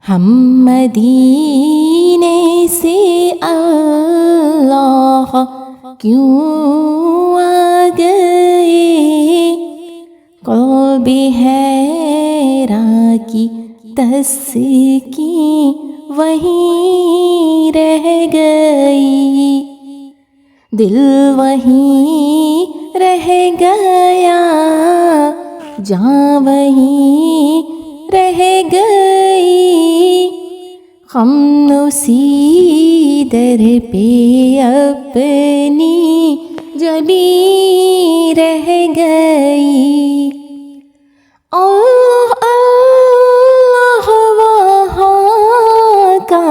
ہم مدینے سے اللہ کیوں آ گئے، قلب حیراں کی تسکین وہیں رہ گئی، دل وہیں رہ گیا، جاں وہیں رہ گئی، ہم اسی در پہ اپنی جبیں رہ گئی۔ اللہ اللہ وہاں کا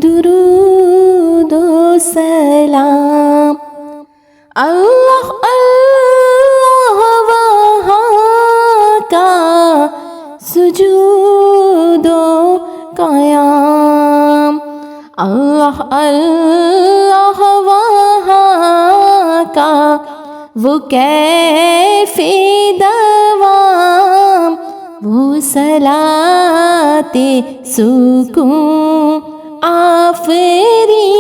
درود و سلام، اللہ اللہ وہاں کا سجود و قیام، اللہ اللہ وہاں کا وہ کیف دوام، وہ صلاۃ سکون آفری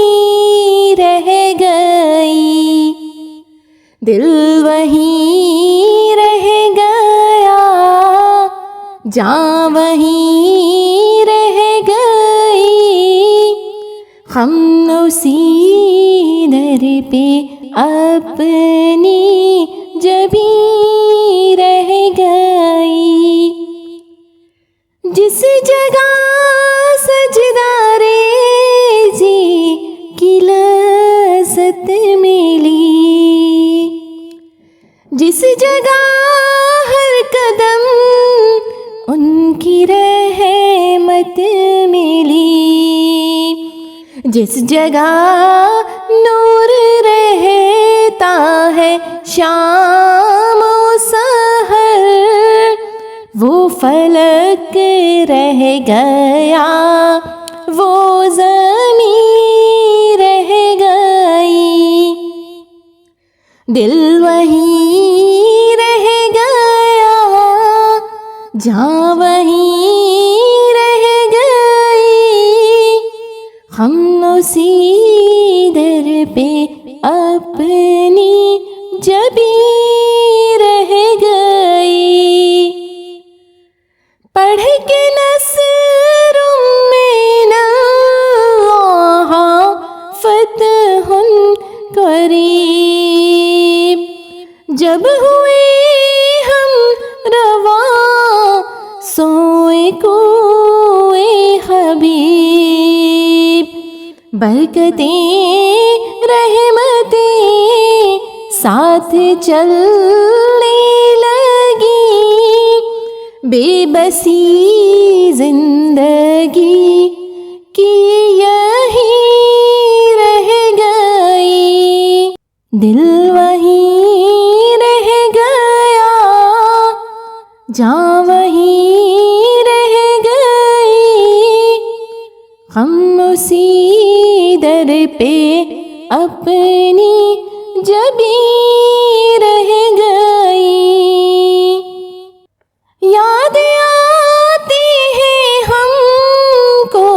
رہ گئی، دل وہیں رہ گیا، جاں وہیں رہ گئی، ہم اسی در پہ اپنی جبیں رہ گئی، جس جگہ سجدہ ریزی کی لذت ملی، جس جگہ ہر قدم ان کی رحمت ملی، جس جگہ نور رہتا ہے شام و سحر، وہ فلک رہ گیا، وہ زمین رہ گئی، دل وہیں رہ گیا، جاں وہیں رہ گئی، ہم اسی در پہ اپنی جبیں رہ گئی، پڑھ کے نصر من اللہ فتح قریب، جب ہوئے ہم رواں سوئے کوئے حبیب، برکتیں رحمتیں ساتھ چلنے لگی، بے بسی زندگی کی یہیں رہ گئی، دل وہیں رہ گیا، جاں وہیں رہ گئی، ہم اسی در پہ اپنی جبیں رہ گئی، یاد آتی ہے ہم کو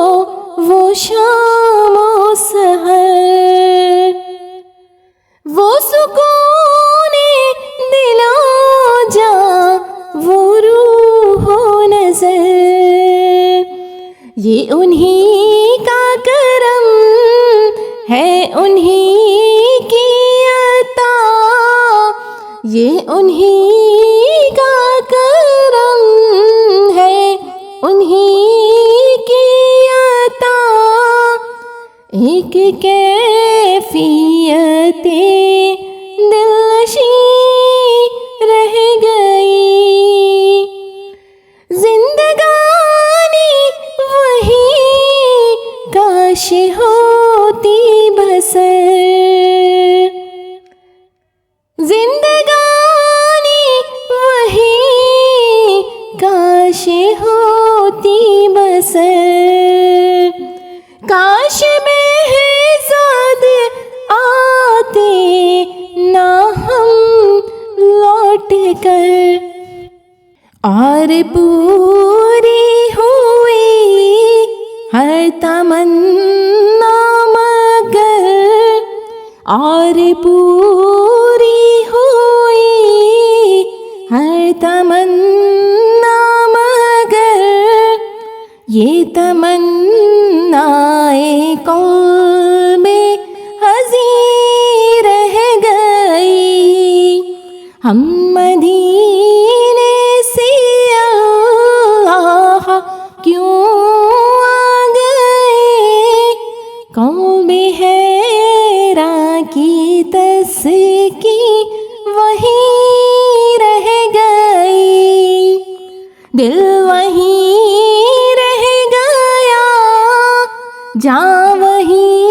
وہ شام و سحر، وہ سکون دل و جاں، وہ روح و نظر، یہ انہی کا کرم ہے، انہی کی عطا، یہ انہی کا کرم ہے، انہی کی عطا، ایک کیفیت دلنشیں رہ گئی، زندگانی وہی کاش ہوتی بسر، زندگانی وہی کاش ہوتی بسر، کاش بہزاد آتے نہ ہم لوٹ کر، اور پوری ہوئی تمنا مگر اور پوری ہوئی، ہر تمنا مگر یہ تمنائے قلب میں حزین رہ گئی۔ ہم مدینے سے اللہ کیوں آ گئے، قلب حیران کی تسکی وہیں رہ گئی، دل وہیں رہ گیا جہاں وہیں